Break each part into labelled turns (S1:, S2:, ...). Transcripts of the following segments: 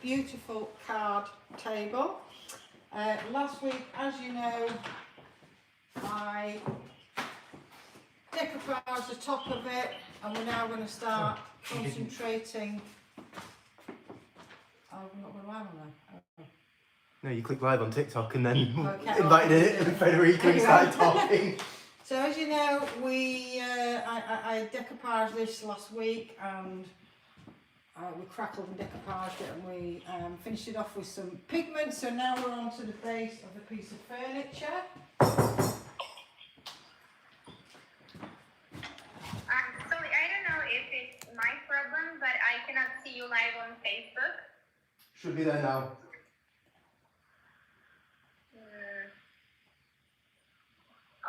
S1: beautiful card table. Last week, as you know, I decoupaged the top of it, and we're now going to start concentrating. Oh, I'm not going to live on there.
S2: No, you clicked live on TikTok and then
S1: Okay,
S2: invited it and Federica and started talking.
S1: So as you know, I decoupaged this last week, and we crackled and decoupaged it, and we finished it off with some pigment. So now we're on to the base of the piece of furniture.
S3: Sorry, I don't know if it's my problem, but I cannot see you live on Facebook.
S2: Should be there now.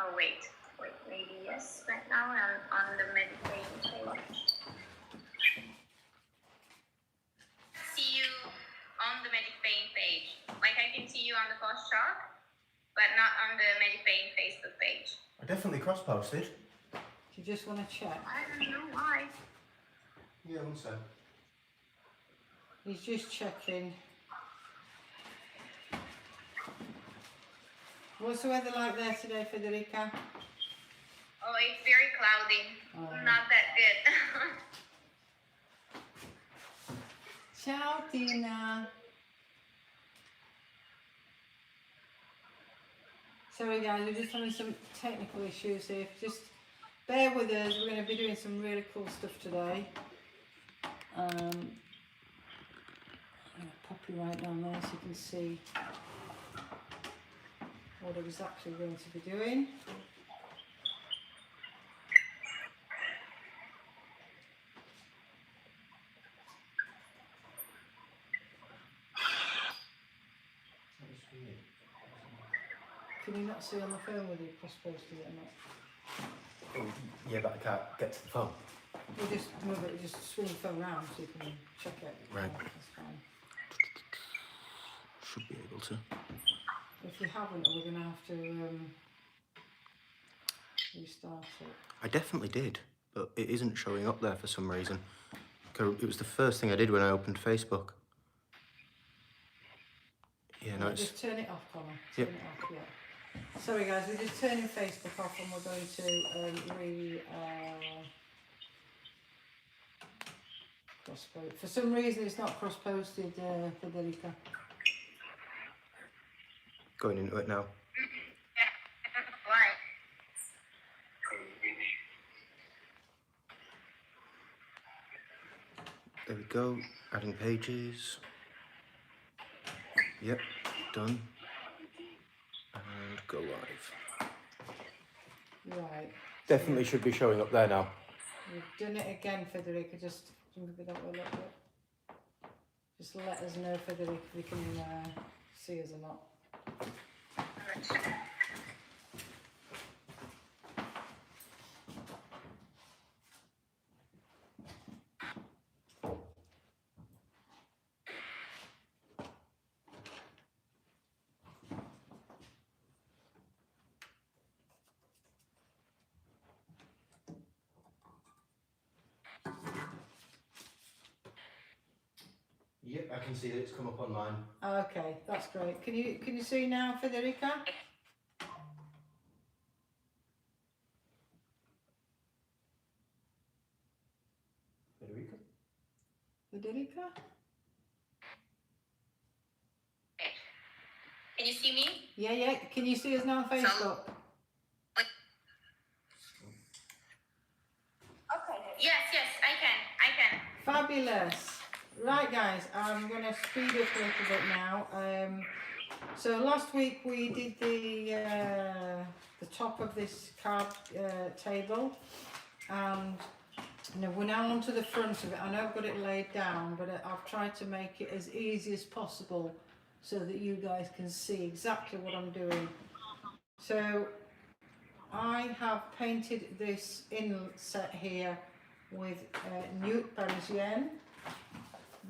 S3: Oh wait, maybe yes. Right now I'm on the meditating page. See you on the meditating page. Like I can see you on the post chart, but not on the meditating Facebook page.
S2: I definitely cross-posted.
S1: Do you just want to check?
S3: I don't know why.
S2: Yeah, one sec.
S1: He's just checking. What's the weather like there today, Federica?
S3: Oh, it's very cloudy. Not that good.
S1: Ciao, Tina. Sorry guys, we're just having some technical issues here. Just bear with us. We're going to be doing some really cool stuff today. I'm going to pop you right down there so you can see what exactly we're going to be doing. Can you not see on the phone whether you cross-posted it or not?
S2: Oh, yeah, but I can't get to the phone.
S1: We'll just move it, just swing the phone round so you can check it.
S2: Right.
S1: Yeah, that's fine.
S2: Should be able to.
S1: If you haven't, we're going to have to restart it.
S2: I definitely did, but it isn't showing up there for some reason. It was the first thing I did when I opened Facebook. Yeah, no, it's...
S1: Just turn it off, Connor.
S2: Yep.
S1: Turn it off, yeah. Sorry guys, we're just turning Facebook off, and we're going to cross-post. For some reason it's not cross-posted, Federica.
S2: Going into it now.
S3: Why?
S2: There we go. Adding pages. Yep, done. And go live.
S1: Right.
S2: Definitely should be showing up there now.
S1: We've done it again, Federica. Just move it up a little bit. Just let us know, Federica, if you can see us or not.
S2: Yep, I can see that it's come up on mine.
S1: Okay, that's great. Can you see now, Federica?
S2: Federica?
S1: Federica?
S3: Can you see me?
S1: Yeah. Can you see us now on Facebook?
S3: Okay. Yes, I can.
S1: Fabulous. Right guys, I'm going to speed up a little bit now. So last week we did the top of this card table, and we're now onto the front of it. I know I've got it laid down, but I've tried to make it as easy as possible so that you guys can see exactly what I'm doing. So I have painted this inset here with Nude Parisienne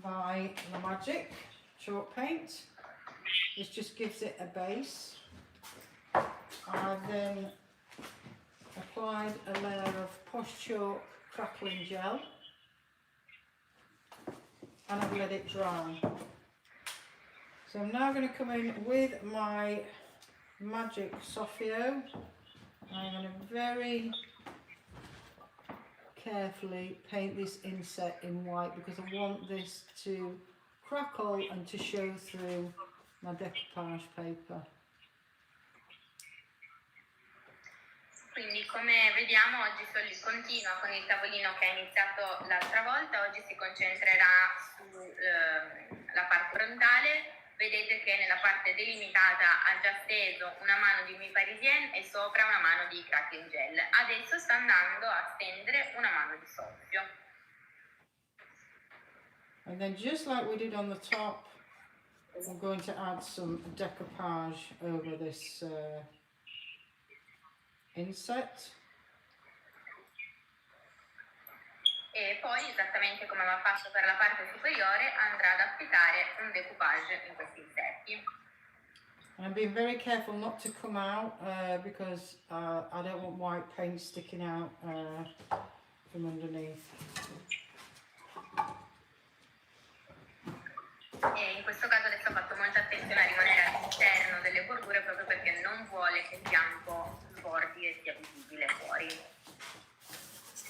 S1: by La Magic chalk paint. This just gives it a base. I then applied a layer of Posh Chalk crackling gel, and I've let it dry. So I'm now going to come in with my Magic Sophio. I'm going to very carefully paint this inset in white because I want this to crackle and to show through my decoupage paper.
S3: Quindi come vediamo oggi continua con il tavolino che ha iniziato l'altra volta, oggi si concentrerà sulla parte frontale. Vedete che nella parte delimitata ha già steso una mano di Mi Parisien e sopra una mano di Crack Gel. Adesso sta andando a stendere una mano di soffio.
S1: And then just like we did on the top, we're going to add some decoupage over this inset.
S3: E poi, esattamente come aveva fatto per la parte superiore, andrà ad applicare un decoupage in questi insetti.
S1: And I'm being very careful not to come out because I don't want white paint sticking out from underneath.
S3: E in questo caso adesso ho fatto molta attenzione a rimanere all'interno delle bordure proprio perché non vuole che il bianco sbordi e sia visibile fuori.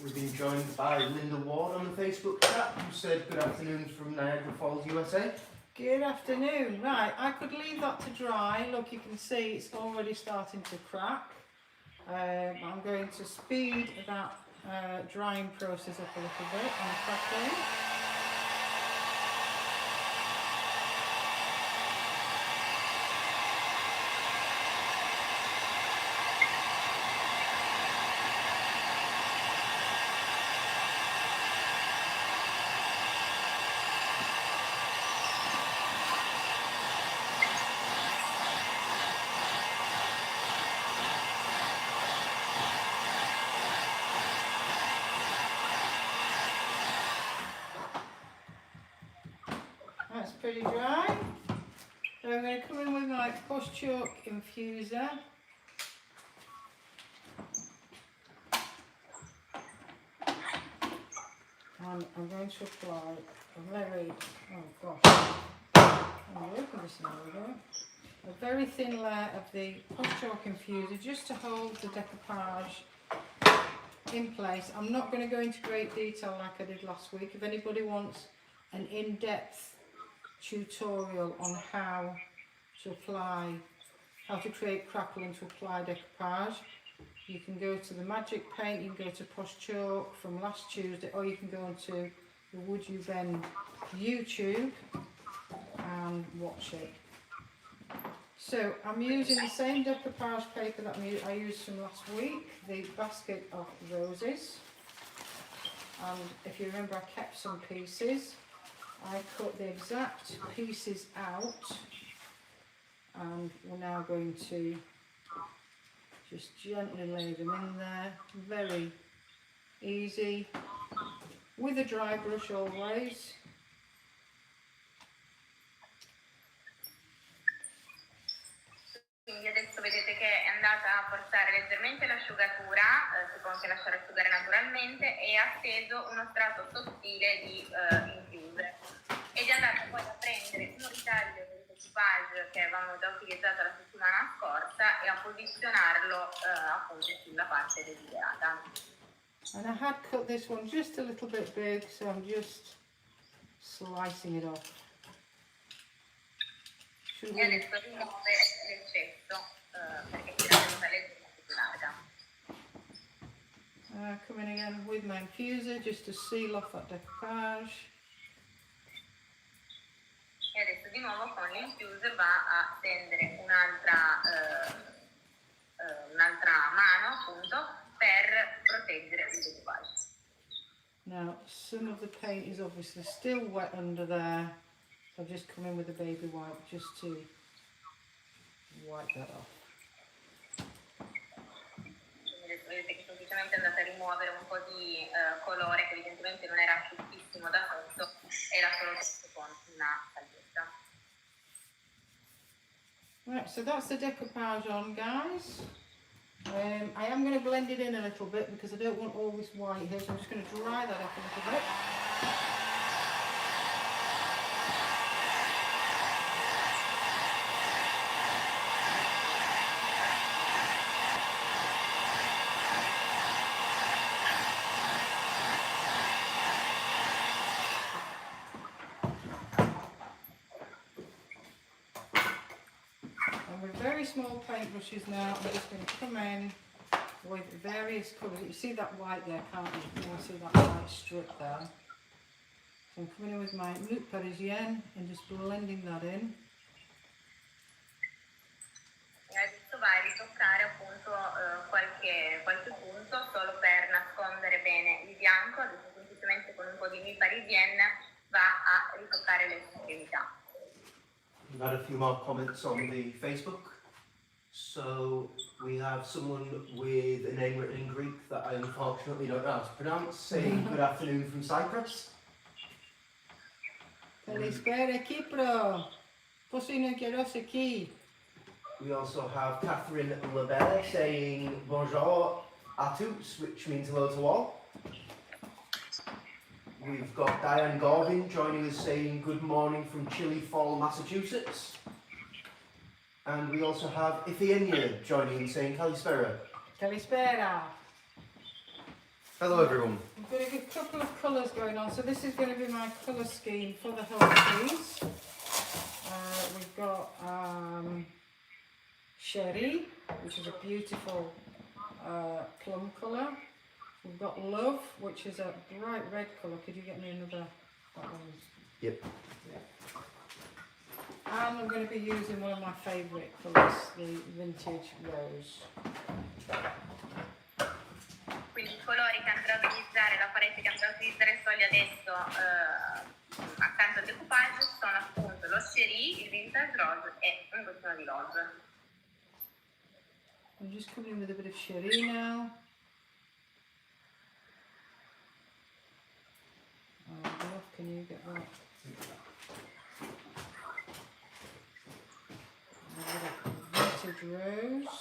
S2: We've been joined by Linda Ward on the Facebook chat, who said good afternoon from Niagara Falls, USA.
S1: Good afternoon. Right, I could leave that to dry. Look, you can see it's already starting to crack. I'm going to speed that drying process up a little bit on crackling. That's pretty dry. So I'm going to come in with my Push Chalk infuser. And I'm going to apply a very, oh gosh, look at this now, a very thin layer of the Push Chalk infuser just to hold the decoupage in place. I'm not going to go into great detail like I did last week. If anybody wants an in-depth tutorial on how to create crackle and to apply decoupage, you can go to the Magic Paint, you can go to Push Chalk from last Tuesday, or you can go onto the WoodUbend YouTube and watch it. So I'm using the same decoupage paper that I used from last week, the Basket of Roses, and if you remember I kept some pieces. I cut the exact pieces out, and we're now going to just gently lay them in there, very easy, with a dry brush always.
S3: Quindi adesso vedete che è andata a forzare leggermente l'asciugatura, si può anche lasciare asciugare naturalmente, e ha steso uno strato sottile di infuser. Ed è andata poi a prendere un ritaglio del decoupage che avevamo già utilizzato la settimana scorsa e a posizionarlo appunto sulla parte desiderata.
S1: And I had cut this one just a little bit big, so I'm just slicing it off.
S3: E adesso rimuove l'eccesso perché si era venuta leggermente più larga.
S1: Come in again with my infuser just to seal off that decoupage.
S3: E adesso di nuovo con l'infuser va a stendere un'altra mano appunto per proteggere il decoupage.
S1: Now some of the paint is obviously still wet under there, so I've just come in with a baby wipe just to wipe that off.
S3: Quindi adesso vedete che semplicemente è andata a rimuovere un po' di colore che evidentemente non era asciuttissimo da sotto, era solo con una salvietta.
S1: Right, so that's the decoupage on, guys. I am going to blend it in a little bit because I don't want all this white here, so I'm just going to dry that up a little bit. very small paintbrushes now. I'm just going to come in with various colours. You see that white there, can't you? You see that white strip there. So I'm coming in with my Nude Parisienne and just blending that in.
S3: E adesso vai a ritoccare appunto qualche punto solo per nascondere bene il bianco, adesso semplicemente con un po' di Nude Parisienne va a ritoccare le estremità.
S2: We've had a few more comments on the Facebook. So we have someone with a name written in Greek that I unfortunately don't know how to pronounce, saying good afternoon from Cyprus.
S1: Καλησπέρα Κύπρο. Πώς είναι ο καιρός εκεί?
S2: We also have Catherine Labelle saying bonjour à tous, which means hello to all. We've got Diane Gorvin joining us saying good morning from Chilly Fall, Massachusetts. And we also have Ifienia joining and saying Kalispera.
S1: Καλησπέρα.
S2: Hello everyone.
S1: We've got a good couple of colours going on. So this is going to be my colour scheme for the whole piece. We've got Sherry, which is a beautiful plum colour. We've got Love, which is a bright red colour. Could you get me another? That one's...
S2: Yep.
S1: And I'm going to be using one of my favourite colours, the Vintage Rose.
S3: Quindi i colori che andrò a utilizzare, la palette che andrò a utilizzare solo adesso accanto al decoupage sono appunto lo Cherie, il Vintage Rose e un goccino di Love.
S1: I'm just coming in with a bit of Sherry now. Love, can you get that? Vintage Rose.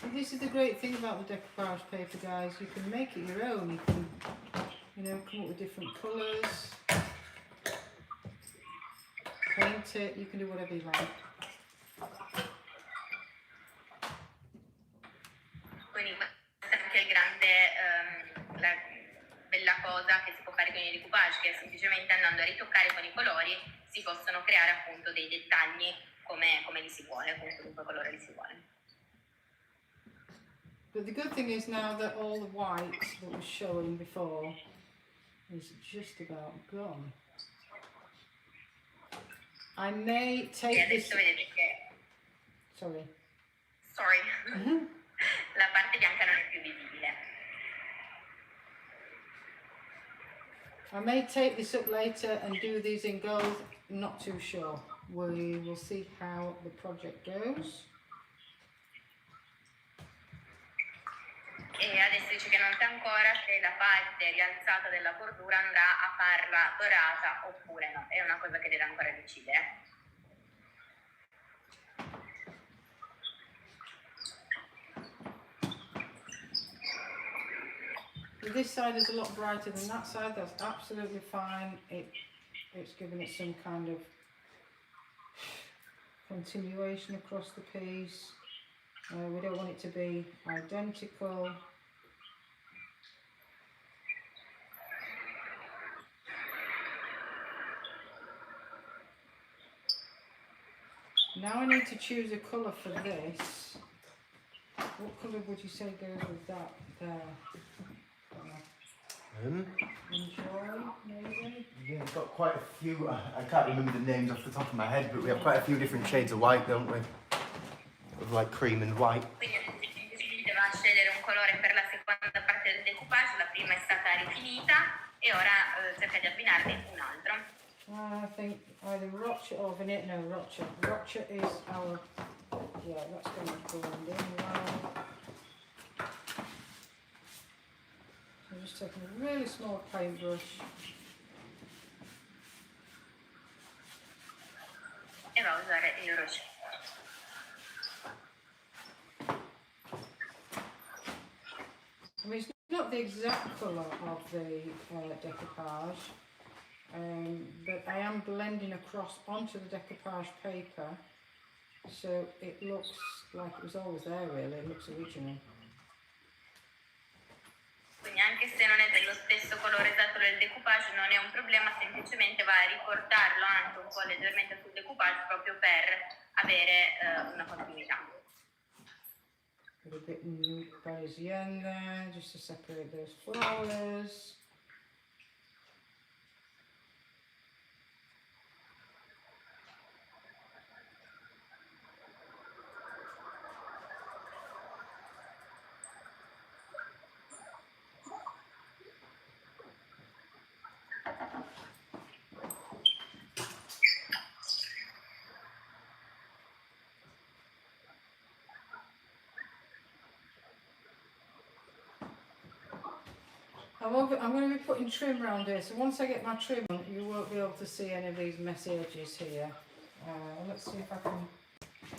S1: And this is the great thing about the decoupage paper, guys. You can make it your own. You can, come up with different colours, paint it. You can do whatever you like.
S3: Quindi questa è anche il grande, la bella cosa che si può fare con il decoupage, che semplicemente andando a ritoccare con i colori si possono creare appunto dei dettagli come li si vuole, con qualunque colore li si vuole.
S1: But the good thing is now that all the white that was showing before is just about gone. I may
S3: E
S1: take this...
S3: adesso vedete che...
S1: Sorry.
S3: Sorry. La parte bianca non è più visibile.
S1: I may take this up later and do these in gold, not too sure. We will see how the project goes.
S3: E adesso dice che non sa ancora se la parte rialzata della bordura andrà a farla dorata oppure no. È una cosa che deve ancora decidere.
S1: This side is a lot brighter than that side. That's absolutely fine. It's given it some kind of continuation across the piece. We don't want it to be identical. Now I need to choose a colour for this. What colour would you say goes with that there? Enjoy, maybe?
S2: Yeah, we've got quite a few, I can't remember the names off the top of my head, but we have quite a few different shades of white, don't we? Of like cream and white.
S3: Quindi semplicemente va a scegliere un colore per la seconda parte del decoupage, la prima è stata rifinita e ora cerca di abbinarne un altro.
S1: I think either Rocha or Vanilla. No, Rocha. Rocha is our. Yeah, that's going to blend in well. So I'm just taking a really small paintbrush.
S3: E va a usare il rosso.
S1: I mean, it's not the exact colour of the decoupage, but I am blending across onto the decoupage paper, so it looks like it was always there really, it looks original.
S3: Quindi anche se non è dello stesso colore esatto del decoupage non è un problema, semplicemente va a riportarlo anche un po' leggermente sul decoupage proprio per avere una continuità.
S1: Put a bit in Parisienne there, just to separate those flowers. I'm going to be putting trim around here, so once I get my trim on, you won't be able to see any of these messy edges here. Let's see if I can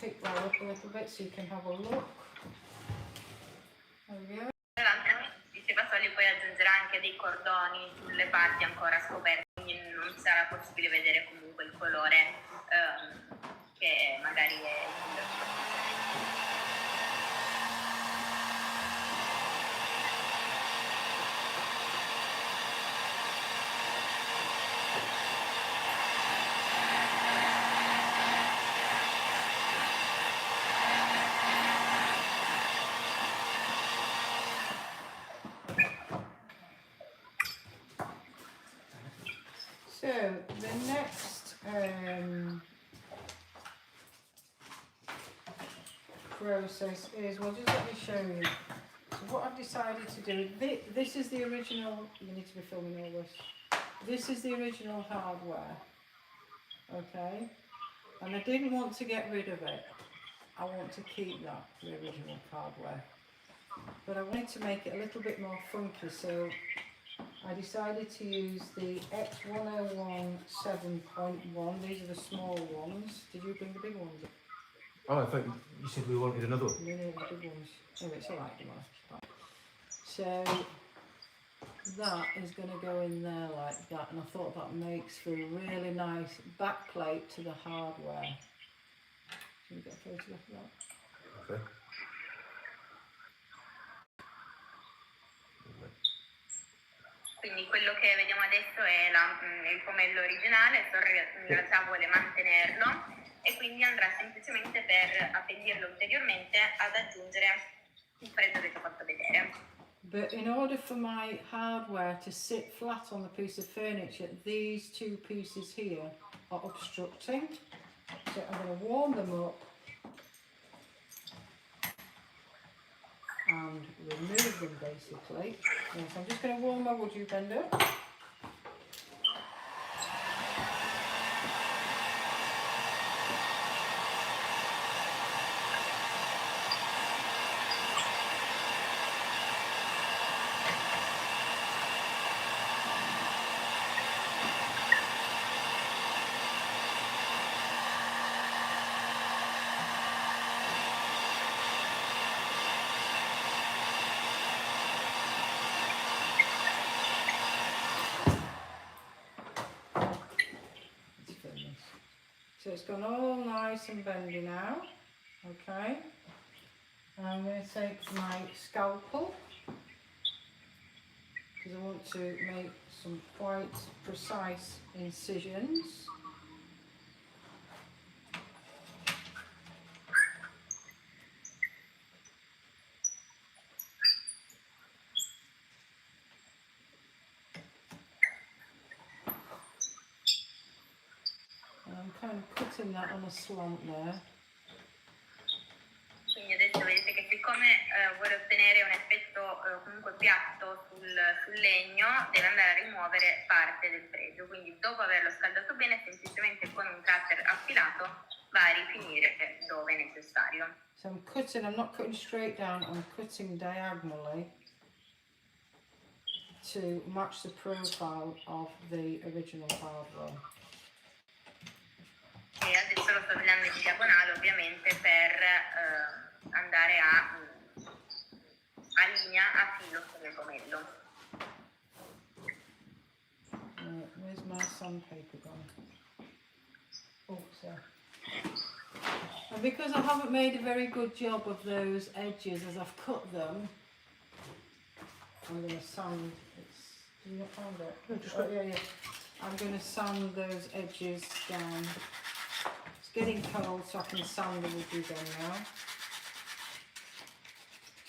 S1: pick that up a little bit so you can have a look. There we go.
S3: Diceva Soli poi aggiungerà anche dei cordoni sulle parti ancora scoperte, quindi non sarà possibile vedere comunque il colore che magari è
S1: So the next process is, well, just let me show you. So what I've decided to do, this is the original, you need to be filming all this. This is the original hardware, okay? And I didn't want to get rid of it. I want to keep that, the original hardware. But I wanted to make it a little bit more funky, so I decided to use the X101 7.1. These are the small ones. Did you bring the big ones?
S2: Oh, I thought you said we wanted another one.
S1: No, the big ones. Oh, it's alright, don't worry. So that is going to go in there like that, and I thought that makes for a really nice backplate to the hardware. Can you get a photograph of that?
S2: Okay.
S3: Quindi quello che vediamo adesso è il pomello originale, in realtà vuole mantenerlo e quindi andrà semplicemente per appendirlo ulteriormente ad aggiungere il freddo che ti ho fatto vedere.
S1: But in order for my hardware to sit flat on the piece of furniture, these two pieces here are obstructing. So I'm going to warm them up and remove them basically. And so I'm just going to warm my WoodUbend up. So it's gone all nice and bendy now, okay. And I'm going to take my scalpel because I want to make some quite precise incisions. I'm kind of cutting that on a slant there.
S3: Quindi adesso vedete che siccome vuole ottenere un effetto comunque piatto sul legno, deve andare a rimuovere parte del fregio. Quindi dopo averlo scaldato bene, semplicemente con un cutter affilato va a rifinire dove è necessario.
S1: So I'm not cutting straight down, I'm cutting diagonally to match the profile of the original hardware.
S3: E adesso lo sto tagliando in diagonale ovviamente per andare a linea a filo con il pomello.
S1: Where's my sandpaper gone? Oh, sorry. And because I haven't made a very good job of those edges as I've cut them, I'm going to sand. Do you not find it?
S2: No, just
S1: yeah. I'm going to sand those edges down. It's getting cold, so I can sand the WoodUbend now.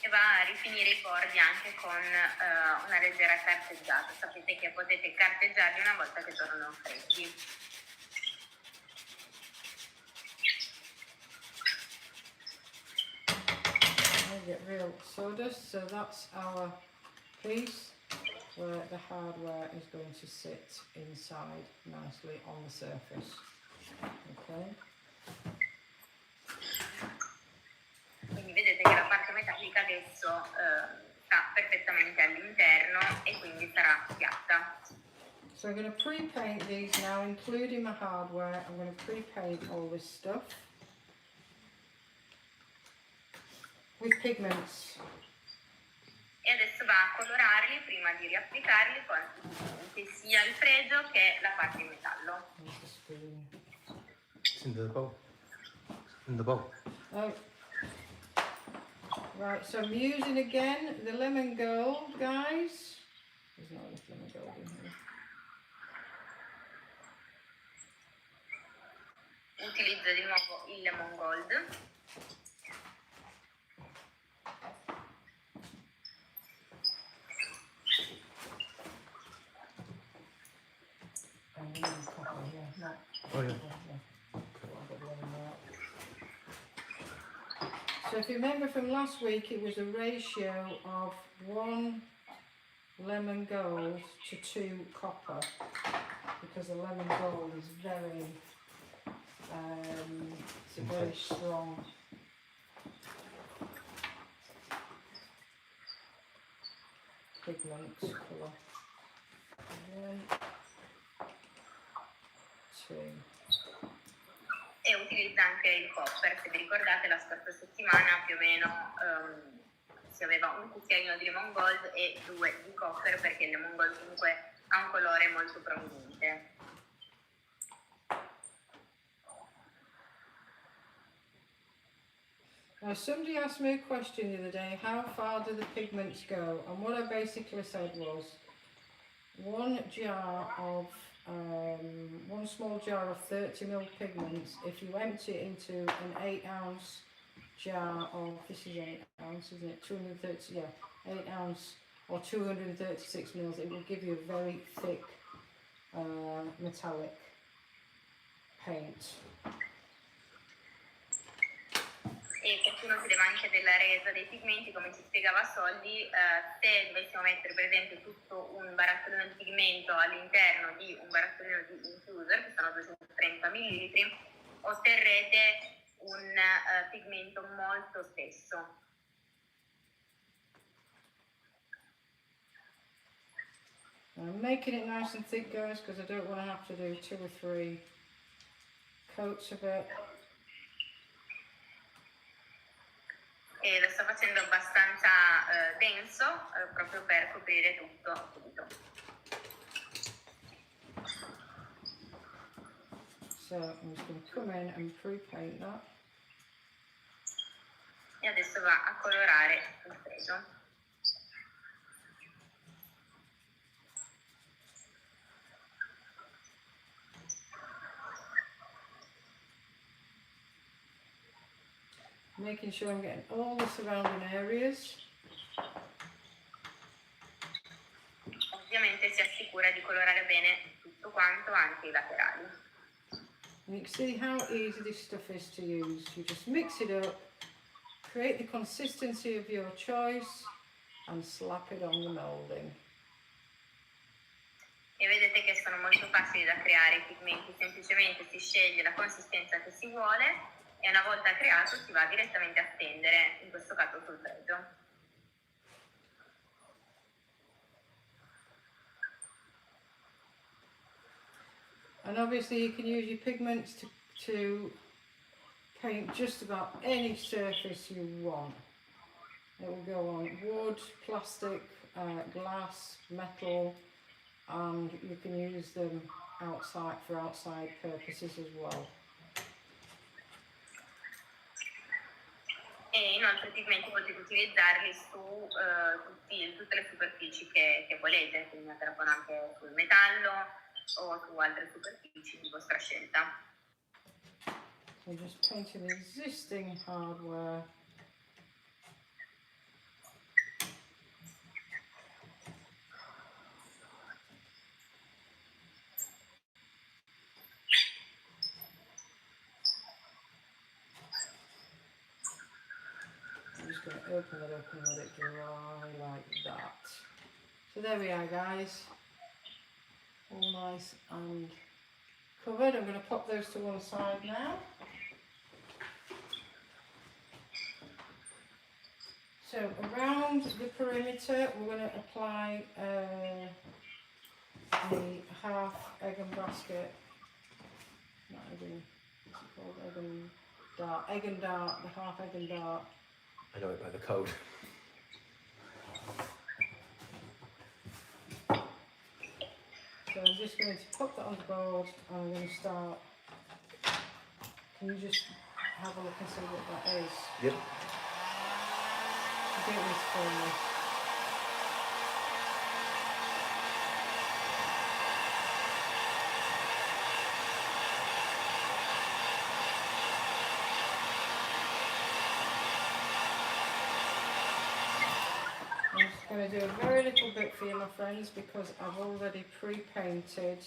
S3: E va a rifinire i bordi anche con una leggera carteggiata. Sapete che potete carteggiarli una volta che tornano freddi.
S1: I get real sawdust, so that's our piece where the hardware is going to sit inside nicely on the surface. Okay.
S3: Quindi vedete che la parte metallica adesso sta perfettamente all'interno e quindi sarà piatta.
S1: So I'm going to pre-paint these now, including my hardware. I'm going to pre-paint all this stuff with pigments.
S3: E adesso va a colorarli prima di riapplicarli con sia il fregio che la parte in metallo.
S2: It's in the bowl. In the bowl.
S1: Oh. Right, so I'm using again the lemon gold, guys. There's not enough lemon gold in here.
S3: Utilizzo di nuovo il lemon gold.
S2: Oh yeah.
S1: So if you remember from last week, it was a ratio of 1 lemon gold to 2 copper, because the lemon gold is very, it's a very strong pigment colour. 1, 2.
S3: E utilizza anche il copper. Se vi ricordate, la scorsa settimana più o meno si aveva un cucchiaino di lemon gold e 2 di copper, perché il lemon gold comunque ha un colore molto prominente.
S1: Now somebody asked me a question the other day, how far do the pigments go? And what I basically said was, one small jar of 30ml pigments, if you empty it into an 8-ounce jar of, this is 8 ounce, isn't it? 230, yeah, 8 ounce or 236 mils, it will give you a very thick metallic paint.
S3: E qualcuno chiedeva anche della resa dei pigmenti, come ci spiegava Soldi. Se dovessimo mettere per esempio tutto un barattolino di pigmento all'interno di un barattolino di infuser, che sono 230 ml, otterrete un pigmento molto spesso.
S1: I'm making it nice and thick, guys, because I don't want to have to do 2 or 3 coats of it.
S3: E lo sto facendo abbastanza denso, proprio per coprire tutto subito.
S1: So I'm just going to come in and pre-paint that.
S3: E adesso va a colorare il fregio.
S1: Making sure I'm getting all the surrounding areas.
S3: Ovviamente si assicura di colorare bene tutto quanto, anche i laterali.
S1: And you can see how easy this stuff is to use. You just mix it up, create the consistency of your choice and slap it on the moulding.
S3: E vedete che sono molto facili da creare i pigmenti, semplicemente si sceglie la consistenza che si vuole e una volta creato si va direttamente a stendere, in questo caso sul fregio.
S1: And obviously you can use your pigments to paint just about any surface you want. It will go on wood, plastic, glass, metal, and you can use them outside for outside purposes as well.
S3: E inoltre i pigmenti potete utilizzarli su tutte le superfici che volete, quindi attrappano anche sul metallo, o su altre superfici di vostra scelta.
S1: So just painting existing hardware. I'm just going to open it up and let it dry like that. So there we are, guys. All nice and covered. I'm going to pop those to one side now. So around the perimeter, we're going to apply the half egg and basket. Not egg and, what's it called? Egg and dart. Egg and dart. The half egg and dart.
S2: I know it by the code.
S1: So I'm just going to put that on the board and I'm going to start. Can you just have a look and see what that is?
S2: Yep.
S1: You don't need to film this. I'm just going to do a very little bit for you, my friends, because I've already pre-painted.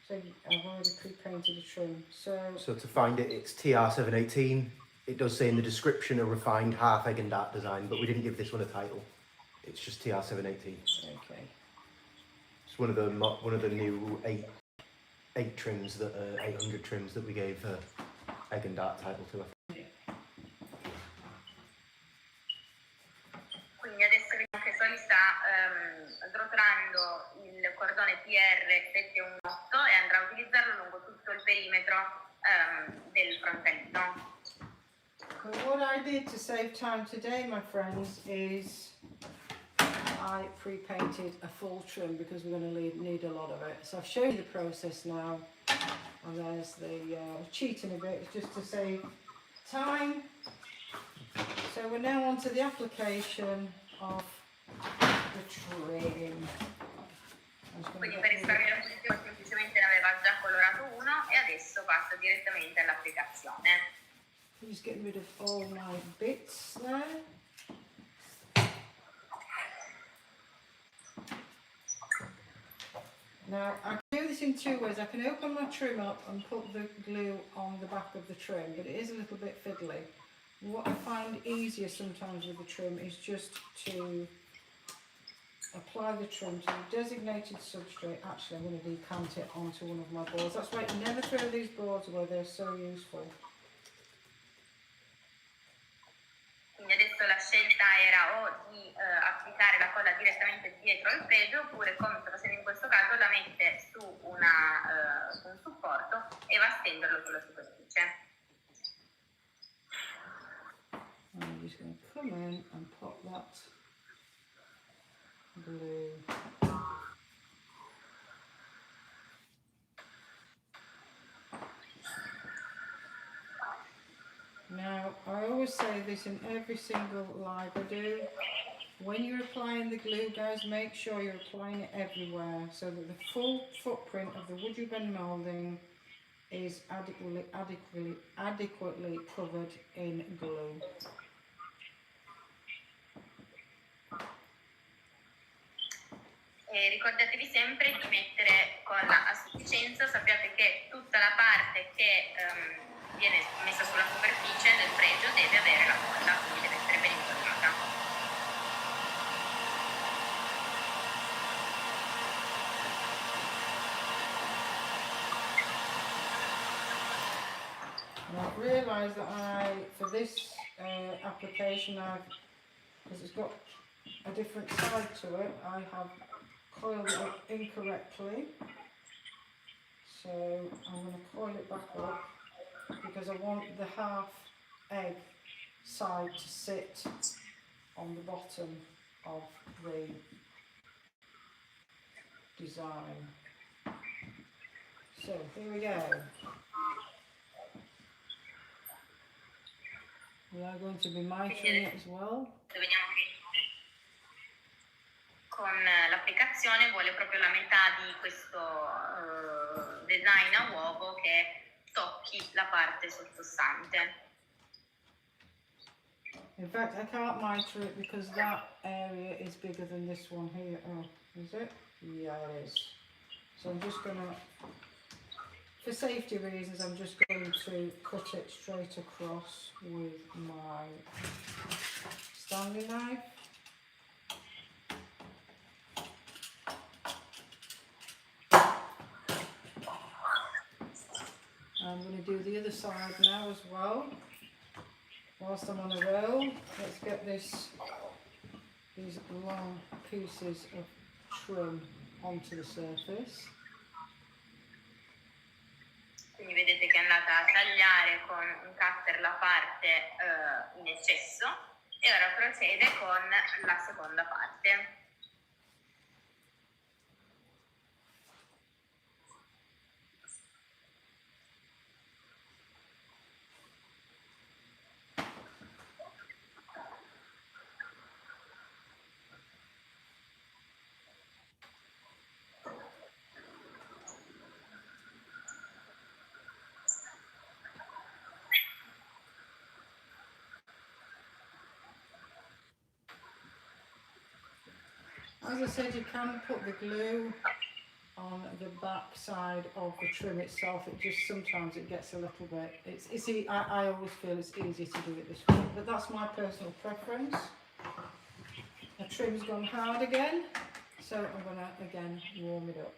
S1: So I've already pre-painted the trim.
S2: So to find it, it's TR718. It does say in the description a refined half egg and dart design, but we didn't give this one a title. It's just TR718.
S1: Okay.
S2: It's one of the new eight trims that 800 trims that we gave egg and dart title to.
S3: Quindi adesso vediamo che Soli sta srotolando il cordone PR718 e andrà a utilizzarlo lungo tutto il perimetro del frontalino.
S1: So what I did to save time today, my friends, is I pre-painted a full trim because we're going to need a lot of it. So I've shown you the process now, and there's the cheating a bit just to save time. So we're now on to the application of the trim.
S3: Quindi per risparmiare un po' semplicemente ne aveva già colorato uno e adesso passa direttamente all'applicazione.
S1: Just getting rid of all my bits there. Now I can do this in two ways. I can open my trim up and put the glue on the back of the trim, but it is a little bit fiddly. What I find easier sometimes with the trim is just to apply the trim to the designated substrate. Actually, I'm going to decant it onto one of my boards. That's why you never throw these boards away, they're so useful.
S3: Quindi adesso la scelta era o di applicare la colla direttamente dietro al pregio oppure, come sto facendo in questo caso, la mette su un supporto e va a stenderlo sulla superficie.
S1: I'm just going to come in and pop that glue. Now, I always say this in every single live I do. When you're applying the glue, guys, make sure you're applying it everywhere so that the full footprint of the WoodUbend moulding is adequately covered in glue.
S3: E ricordatevi sempre di mettere colla a sufficienza. Sappiate che tutta la parte che viene messa sulla superficie del pregio deve avere la colla, quindi deve essere ben incollata.
S1: I realised that for this application, because it's got a different side to it, I have coiled it up incorrectly. So I'm going to coil it back up because I want the half egg side to sit on the bottom of the design. So here we go. We are going to be mitering it as well.
S3: Vediamo che con l'applicazione vuole proprio la metà di questo design a uovo che tocchi la parte sottostante.
S1: In fact, I can't miter it because that area is bigger than this one here. Oh, is it? Yeah, it is. So I'm just going to, for safety reasons, I'm just going to cut it straight across with my Stanley knife. I'm going to do the other side now as well. Whilst I'm on a roll, let's get these long pieces of trim onto the surface.
S3: Quindi vedete che è andata a tagliare con un cutter la parte in eccesso e ora procede con la seconda parte.
S1: As I said, you can put the glue on the back side of the trim itself. It just sometimes it gets a little bit. I always feel it's easier to do it this way, but that's my personal preference. The trim's gone hard again, so I'm gonna again warm it up.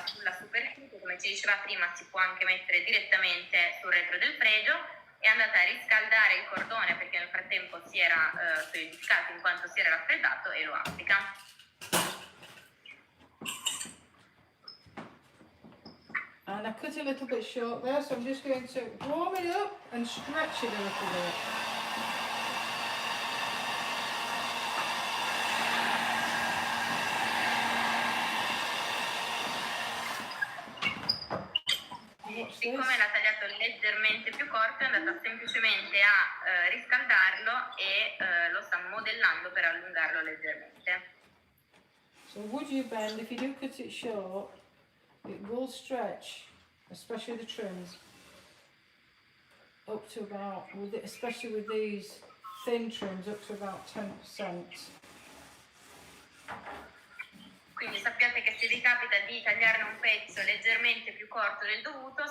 S3: Sulla superficie, come ci diceva prima, si può anche mettere direttamente sul retro del fregio. È andata a riscaldare il cordone perché nel frattempo si era solidificato in quanto si era raffreddato e lo applica.
S1: And I cut a little bit short there, so I'm just going to warm it up and stretch it a little bit.
S3: Siccome l'ha tagliato leggermente più corto, è andata semplicemente a riscaldarlo e lo sta modellando per allungarlo leggermente.
S1: So WoodUbend, if you do cut it short, it will stretch, especially the trims, up to about, especially with these thin trims, up to about 10%.
S3: Quindi sappiate che se vi capita di tagliarne un pezzo leggermente più corto del dovuto,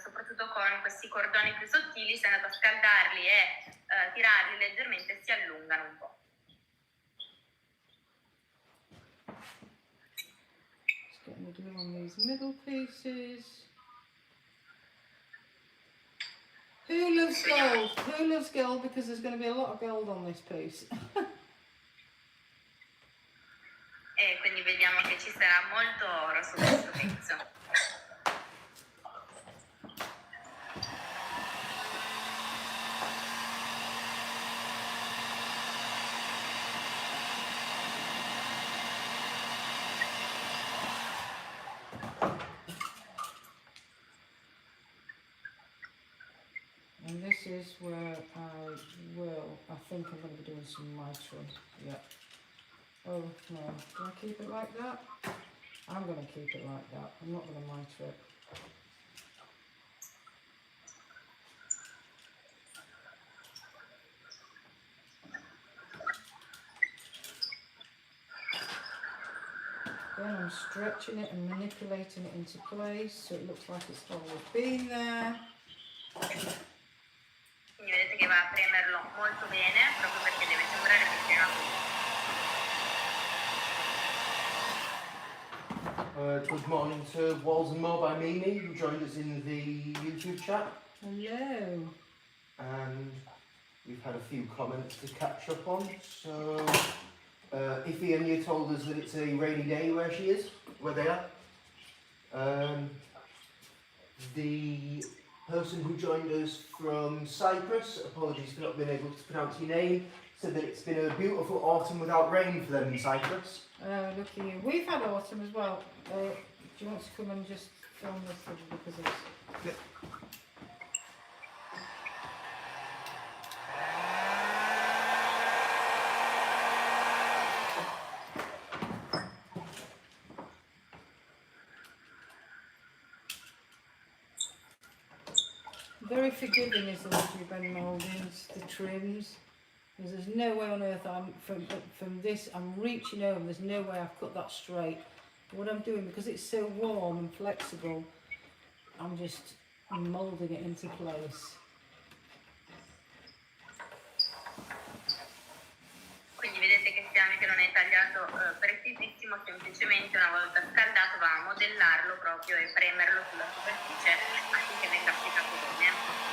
S3: soprattutto con questi cordoni più sottili, se andate a scaldarli e tirarli leggermente, si allungano un po'.
S1: Just getting the glue on these middle pieces. Who loves gold? Who loves gold? Because there's going to be a lot of gold on this piece.
S3: E quindi vediamo che ci sarà molto oro su questo pezzo.
S1: And this is where I think I'm going to be doing some mitering. Yeah. Oh no, do I keep it like that? I'm going to keep it like that. I'm not going to miter it. Then I'm stretching it and manipulating it into place so it looks like it's always been there.
S3: Quindi vedete che va a premerlo molto bene proprio perché deve sembrare che sia
S2: Good morning to Walls and More by Mimi, who joined us in the YouTube chat.
S1: Hello.
S2: And we've had a few comments to catch up on. So, Ifiania told us that it's a rainy day where they are. the person who joined us from Cyprus, apologies for not being able to pronounce your name, said that it's been a beautiful autumn without rain for them in Cyprus.
S1: Look at you. We've had autumn as well. Do you want to come and just film this thing because it's...
S2: Yeah.
S1: Very forgiving is the WoodUbend mouldings, the trims. Because there's no way on earth from this, I'm reaching over, there's no way I've cut that straight. What I'm doing, because it's so warm and flexible, I'm just moulding it into place.
S3: Quindi vedete che non è tagliato precisissimo, semplicemente una volta scaldato va a modellarlo proprio e premerlo sulla superficie affinché venga applicato bene.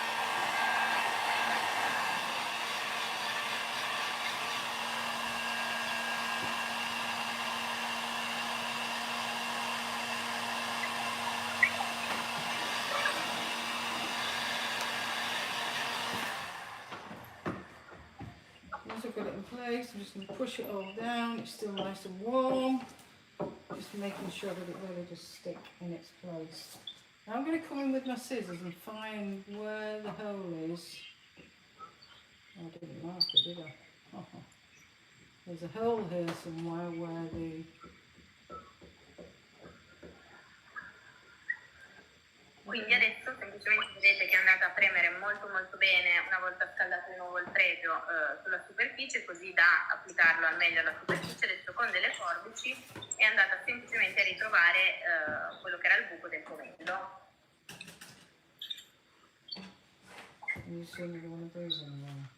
S1: Once I've got it in place, I'm just going to push it all down. It's still nice and warm. Just making sure that it really just stick in its place. Now I'm going to come in with my scissors and find where the hole is. Oh, I didn't mark it, did I? Oh. There's a hole here somewhere where the...
S3: Quindi adesso semplicemente vedete che è andata a premere molto bene una volta scaldato di nuovo il fregio sulla superficie, così da applicarlo al meglio alla superficie. Adesso con delle forbici è andata semplicemente a ritrovare quello che era il buco del pomello.
S1: You see another one of those in there?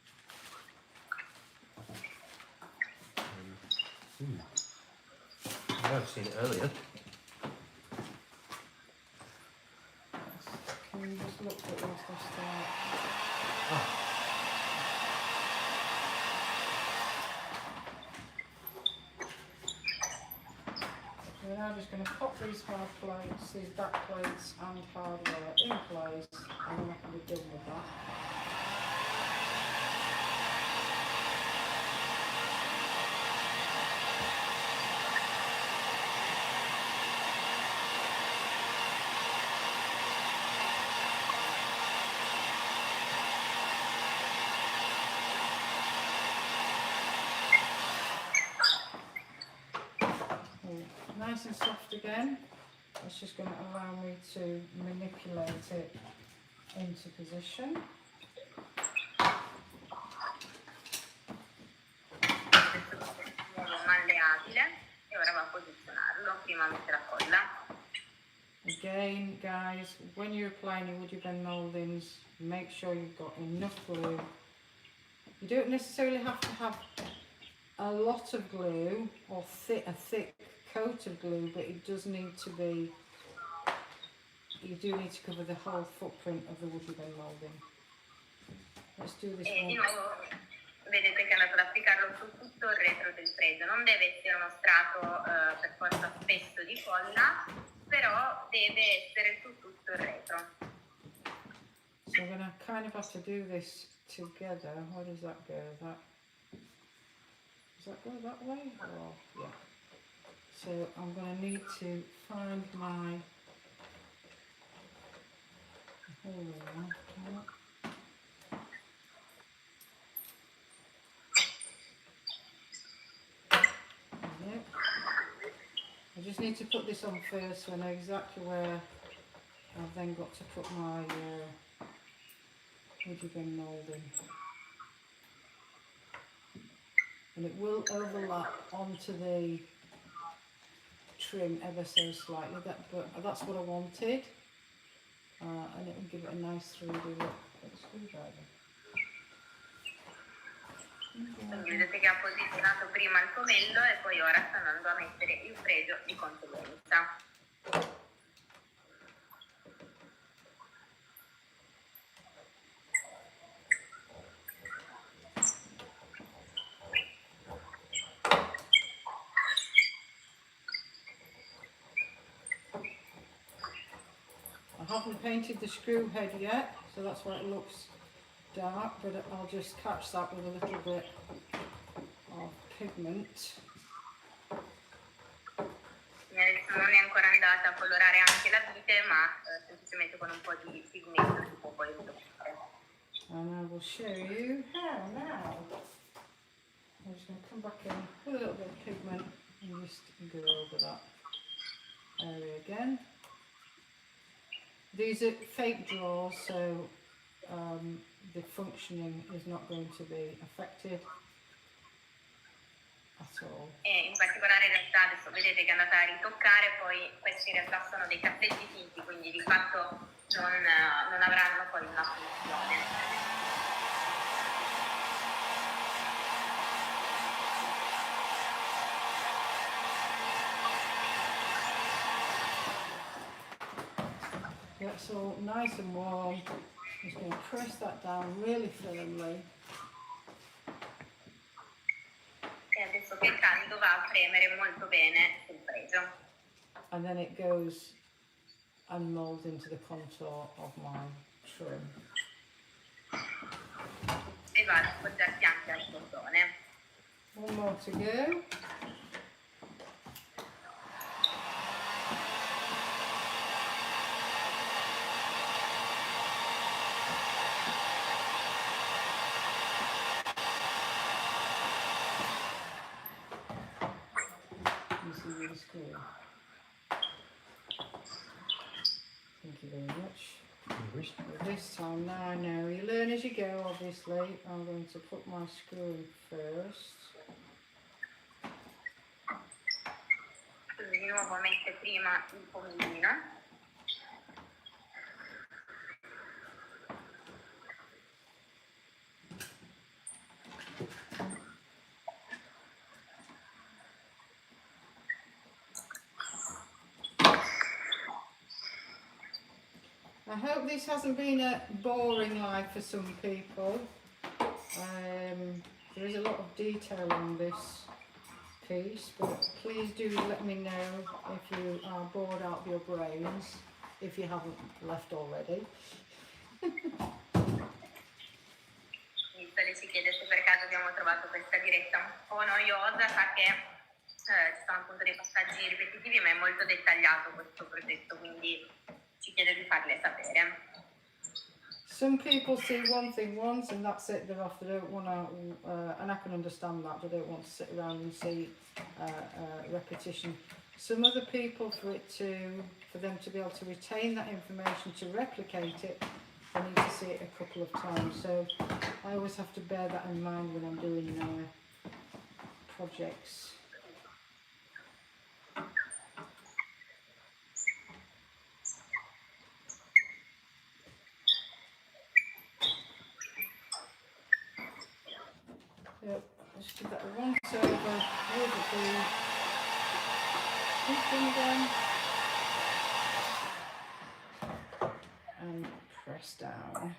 S2: I've seen it earlier.
S1: Can you just look at this start? So we're now just going to pop these hard plates, these back plates and hardware in place, and then I can be done with that. Nice and soft again. It's just going to allow me to manipulate it into position.
S3: Malleabile e ora va a posizionarlo, prima mette la colla.
S1: Again, guys, when you're applying your WoodUbend mouldings, make sure you've got enough glue. You don't necessarily have to have a lot of glue or a thick coat of glue, but it does need to be, you do need to cover the whole footprint of the WoodUbend moulding. Let's do this one.
S3: Di nuovo vedete che è andato ad applicarlo su tutto il retro del fregio. Non deve essere uno strato per forza spesso di colla, però deve essere su tutto il retro.
S1: So I'm going to kind of have to do this together. Where does that go? Does that go that way? Or, yeah. So I'm going to need to find my hole there. I just need to put this on first so I know exactly where I've then got to put my WoodUbend moulding. And it will overlap onto the trim ever so slightly, but that's what I wanted. And it will give it a nice 3D look. Screwdriver.
S3: Vedete che ha posizionato prima il pomello e poi ora sta andando a mettere il fregio di conseguenza.
S1: I haven't painted the screw head yet, so that's why it looks dark, but I'll just catch that with a little bit of pigment.
S3: Adesso non è ancora andata a colorare anche la vite, ma semplicemente con un po' di pigmento si può poi sbloccare.
S1: And I will show you how now. I'm just going to come back in with a little bit of pigment and just go over that area again. These are fake drawers, so the functioning is not going to be affected at all.
S3: E in particolare in realtà adesso vedete che è andata a ritoccare, poi questi in realtà sono dei cassetti finti, quindi di fatto non avranno poi una funzione.
S1: That's all nice and warm. Just going to press that down really firmly.
S3: E adesso che è caldo va a premere molto bene sul pregio.
S1: And then it goes and molds into the contour of my trim.
S3: E va ad appoggiarsi anche al bottone.
S1: One more to go. Really cool. Thank you very much. This time now I know you learn as you go, obviously. I'm going to put my screw in first.
S3: Quindi di nuovo mette prima il pomino.
S1: I hope this hasn't been a boring life for some people. There is a lot of detail on this piece, but please do let me know if you are bored out of your brains, if you haven't left already.
S3: Lì si chiede se per caso abbiamo trovato questa diretta un po' noiosa, sa che ci sono appunto dei passaggi ripetitivi, ma è molto dettagliato questo progetto, quindi ci chiede di farle sapere.
S1: Some people see one thing once and that's it, they're off. They don't want to, and I can understand that, they don't want to sit around and see repetition. Some other people, for them to be able to retain that information, to replicate it, they need to see it a couple of times. So I always have to bear that in mind when I'm doing projects. Yep, just give that a once over with the thing again and press down.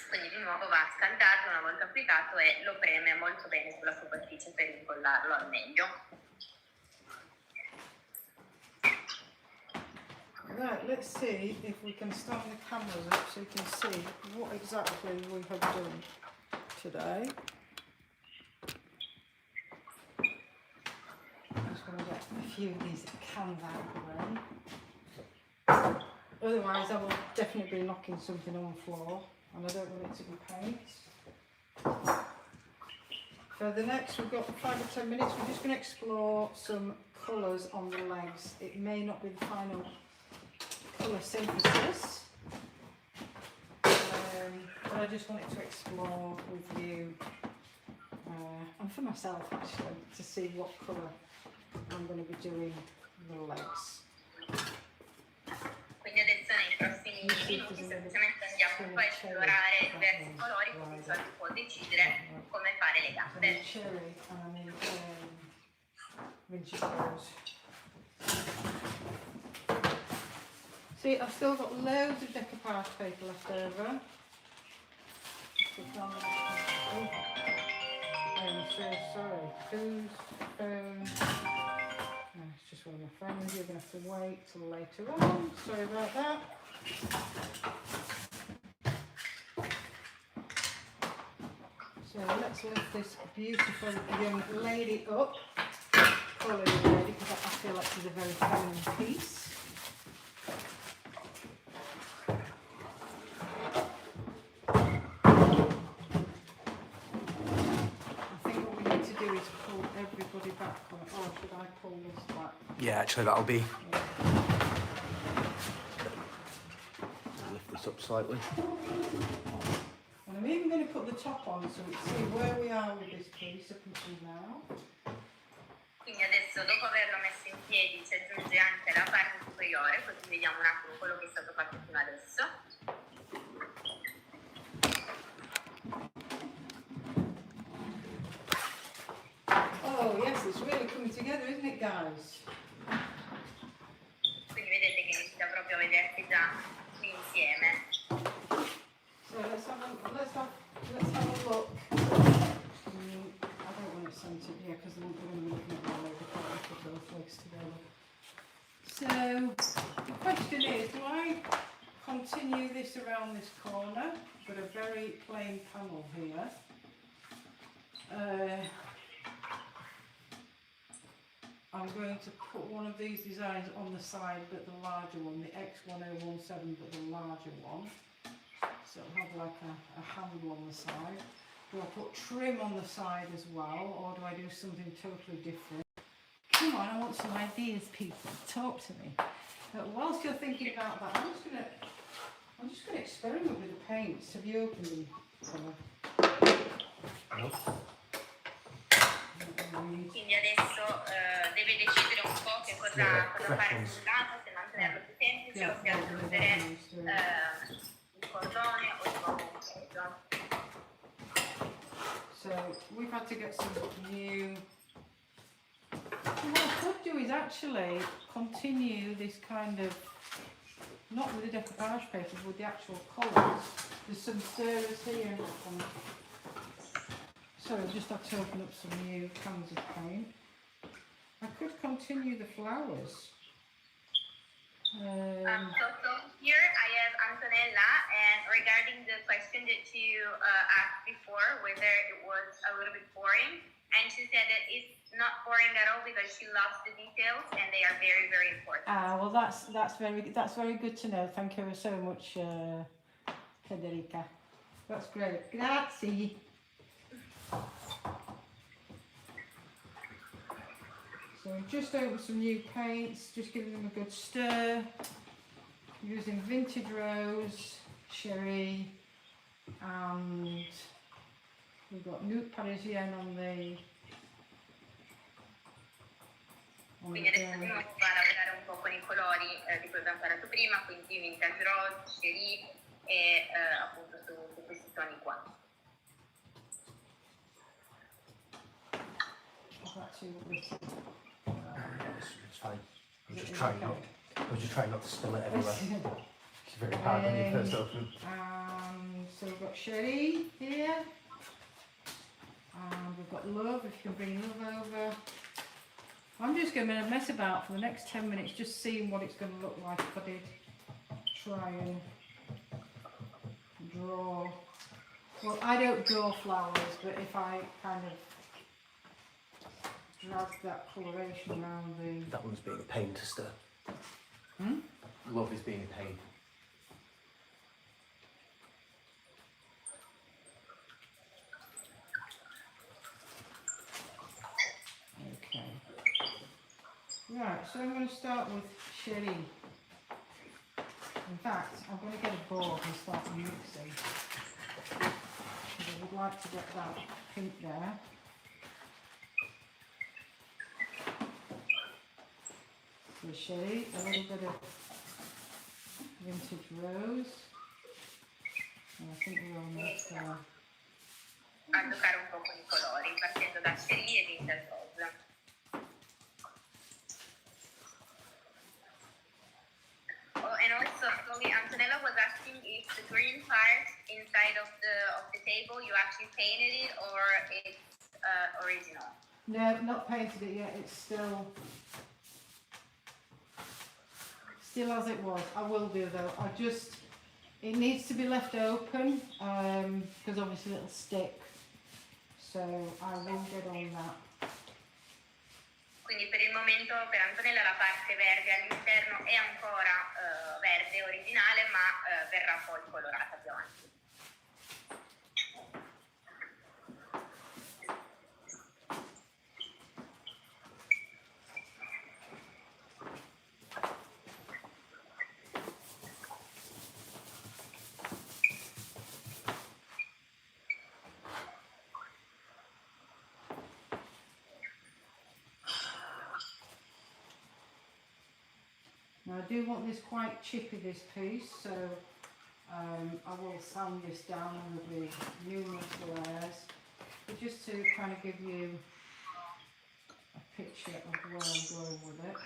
S3: Quindi di nuovo va scaldato una volta applicato e lo preme molto bene sulla superficie per incollarlo al meglio.
S1: Right, let's see if we can stand the cameras up so you can see what exactly we have done today. I'm just going to get a few of these cans out of the way. Otherwise I will definitely be knocking something on the floor and I don't want it to be paint. For the next, we've got 5 or 10 minutes, we're just going to explore some colours on the legs. It may not be the final colour synthesis, but I just wanted to explore with you and for myself actually, to see what colour I'm going to be doing the legs.
S3: Quindi adesso nei prossimi minuti semplicemente andiamo un po' a esplorare diversi colori, così poi si può decidere come fare le gambe.
S1: Cherry and vintage rose. See, I've still got loads of decoupage paper left over. Oh, I'm so sorry. Whose phone? No, it's just one of my friends, you're going to have to wait till later on. Sorry about that. So let's lift this beautiful young lady up. Call her young lady because I feel like she's a very feminine piece. Pull everybody back on it. Or should I pull this back?
S2: Yeah, actually that'll be...
S1: Yeah.
S2: Lift this up slightly.
S1: And I'm even going to put the top on so we see where we are with this piece up until now.
S3: Quindi adesso dopo averlo messo in piedi si aggiunge anche la parte superiore, così vediamo un attimo quello che è stato fatto fino adesso.
S1: Oh yes, it's really coming together, isn't it, guys?
S3: Quindi vedete che inizia proprio a vedersi già qui insieme.
S1: So let's have a look. I don't want it centered here because we're going to be looking at all over the put those legs together. So the question is, do I continue this around this corner? Got a very plain panel here. I'm going to put one of these designs on the side, but the larger one, the X1017, but the larger one. So it'll have like a handle on the side. Do I put trim on the side as well, or do I do something totally different? Come on, I want some ideas, people. Talk to me. Whilst you're thinking about that, I'm just gonna experiment with the paints. Have you opened them?
S3: Quindi adesso deve decidere un po' che cosa fare sul lato, se mantenerlo più semplice o se aggiungere il cordone o il nuovo peso.
S1: So we've had to get some new. What I could do is actually continue this kind of, not with the decoupage paper, but with the actual colours. There's some stirrers here. So I just have to open up some new cans of paint. I could continue the flowers.
S3: So here I have Antonella, and regarding the question that you asked before, whether it was a little bit boring, and she said that it's not boring at all because she loves the details and they are very, very important.
S1: Well, that's very good to know. Thank you so much, Federica. That's great. Grazie. So just open some new paints, just giving them a good stir, using vintage rose, cherry, and we've got Nude Parisienne on the
S3: Quindi adesso andiamo a lavorare un po' con i colori di cui abbiamo parlato prima, quindi vintage rose, cherry e appunto su questi toni qua.
S2: It's fine. I was just trying not to spill it everywhere. It's very hard when you first open.
S1: So we've got Sherry here. And we've got Love, if you can bring Love over. I'm just going to mess about for the next 10 minutes, just seeing what it's going to look like if I did try and draw. Well, I don't draw flowers, but if I kind of drag that coloration around the...
S2: That one's being a pain to stir. Love is being a pain.
S1: Okay. Right, so I'm going to start with Sherry. In fact, I'm going to get a board and start mixing. Because I would like to get that pink there. So Sherry, a little bit of vintage rose. And I think we're almost there.
S3: A giocare un po' con I colori, partendo da cherry e vintage rose. Oh, and also, Antonella was asking if the green part inside of the table, you actually painted it or it's original?
S1: No, not painted it yet. It's still still as it was. I will do though. It needs to be left open because obviously it'll stick. So I will get on that.
S3: Quindi per il momento per Antonella la parte verde all'interno è ancora verde originale, ma verrà poi colorata più avanti.
S1: Now I do want this quite chippy, this piece, so I will sand this down and there'll be numerous layers, but just to kind of give you a picture of where I'm going with it.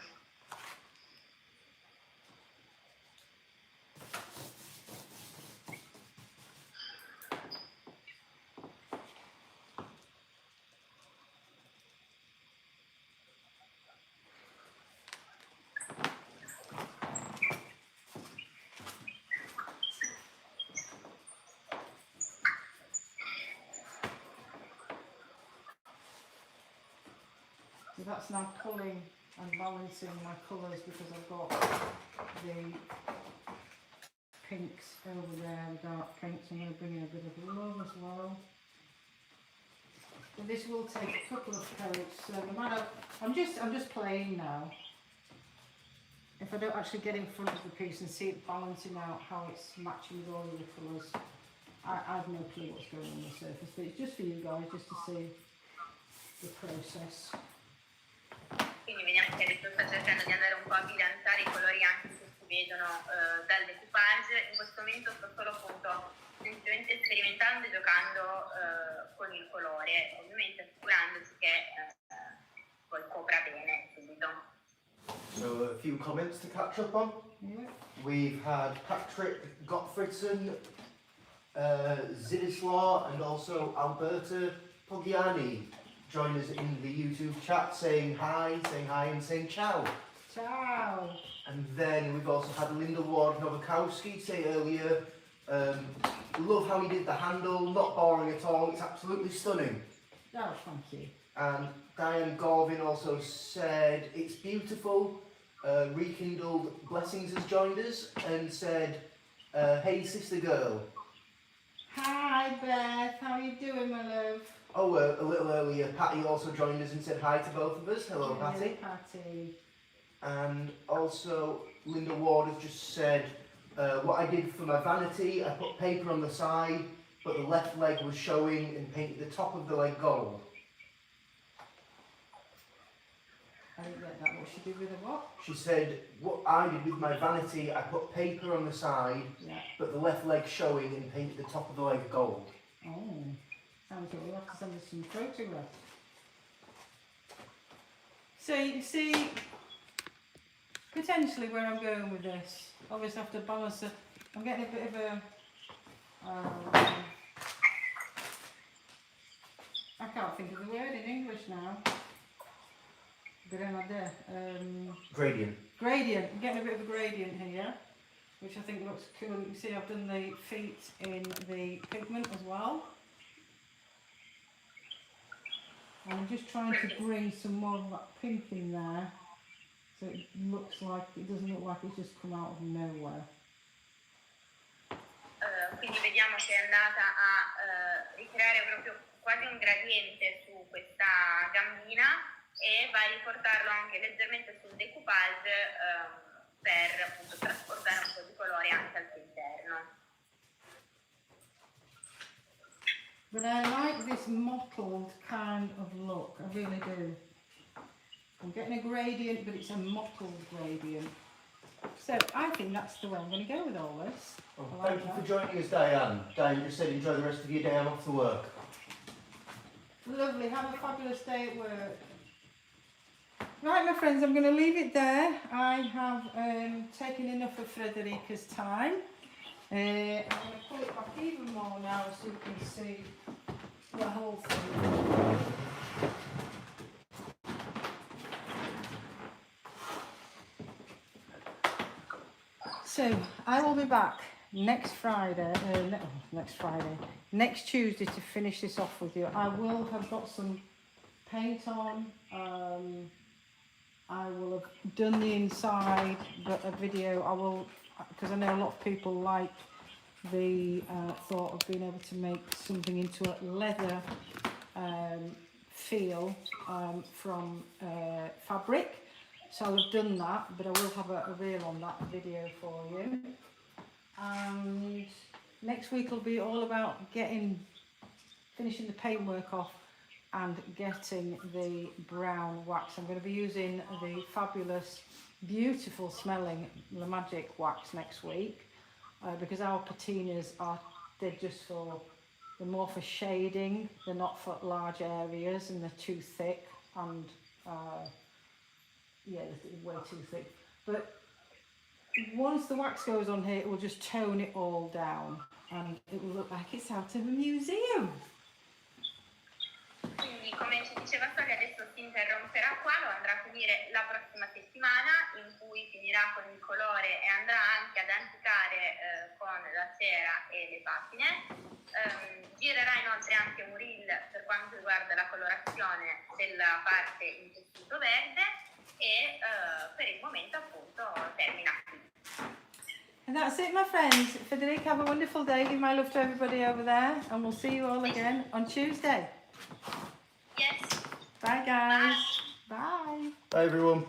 S1: So that's now pulling and balancing my colours because I've got the pinks over there, the dark pinks. I'm going to bring in a bit of love as well. But this will take a couple of coats. So no matter, I'm just playing now. If I don't actually get in front of the piece and see it balancing out how it's matching with all of the colours, I have no clue what's going on the surface. But it's just for you guys, just to see the process.
S3: Quindi vediamo che adesso sta cercando di andare un po' a bilanciare i colori anche che si vedono dal decoupage. In questo momento sto solo appunto semplicemente sperimentando e giocando con il colore, ovviamente assicurandosi che poi copra bene subito.
S2: So a few comments to catch up on.
S1: Yeah.
S2: We've had Patrick Gottfriedson, Zidislaw and also Alberta Pogiani join us in the YouTube chat saying hi and saying ciao.
S1: Ciao.
S2: And then we've also had Linda Ward Nowakowski say earlier, love how he did the handle, not boring at all, it's absolutely stunning.
S1: Oh, thank you.
S2: And Diane Garvin also said, it's beautiful. Rekindled Blessings has joined us and said, hey sister girl.
S1: Hi Beth, how are you doing, my love?
S2: Oh, a little earlier, Patty also joined us and said hi to both of us. Hello, Patty.
S1: Patty.
S2: And also, Linda Ward has just said, what I did for my vanity, I put paper on the side, but the left leg was showing and painted the top of the leg gold.
S1: I didn't get that. What she did with the what?
S2: She said, what I did with my vanity, I put paper on the side,
S1: Yeah.
S2: but the left leg showing and painted the top of the leg gold.
S1: Oh, sounds good. We'll have to send us some photographs. So you can see potentially where I'm going with this. Obviously I have to balance it. I'm getting a bit of a I can't think of the word in English now.
S2: Gradient.
S1: Gradient. I'm getting a bit of a gradient here, which I think looks cool. You can see I've done the feet in the pigment as well. And I'm just trying to bring some more of that pink in there, so it looks like, it doesn't look like it's just come out of nowhere.
S3: Quindi vediamo che è andata a ricreare proprio quasi un gradiente su questa gambina e va a riportarlo anche leggermente sul decoupage per appunto trasportare un po' di colore anche al suo interno.
S1: But I like this mottled kind of look, I really do. I'm getting a gradient, but it's a mottled gradient. So I think that's the way I'm going to go with all this.
S2: Oh,
S1: I like
S2: thank you
S1: that.
S2: for joining us, Diane. Diane just said enjoy the rest of your day, I'm off to work.
S1: Lovely, have a fabulous day at work. Right, my friends, I'm going to leave it there. I have taken enough of Frederica's time. I'm going to pull it back even more now so you can see the whole thing. So I will be back next Friday, next Tuesday to finish this off with you. I will have got some paint on. I will have done the inside, but a video I will, because I know a lot of people like the thought of being able to make something into a leather feel from fabric. So I'll have done that, but I will have a reel on that video for you. And next week will be all about finishing the paintwork off and getting the brown wax. I'm going to be using the fabulous, beautiful smelling La Magic wax next week because our patinas they're just they're more for shading, they're not for large areas and they're too thick and yeah, they're way too thick. But once the wax goes on here, it will just tone it all down and it will look like it's out of a museum.
S3: Quindi, come ci diceva Soli, adesso si interromperà qua, lo andrà a finire la prossima settimana, in cui finirà con il colore e andrà anche ad anticare con la cera e le patine. Girerà inoltre anche un reel per quanto riguarda la colorazione della parte in tessuto verde e per il momento appunto termina qui.
S1: And that's it, my friends. Federica, have a wonderful day. Give my love to everybody over there, and we'll see you all again on Tuesday.
S3: Yes.
S1: Bye, guys. Bye.
S2: Bye everyone.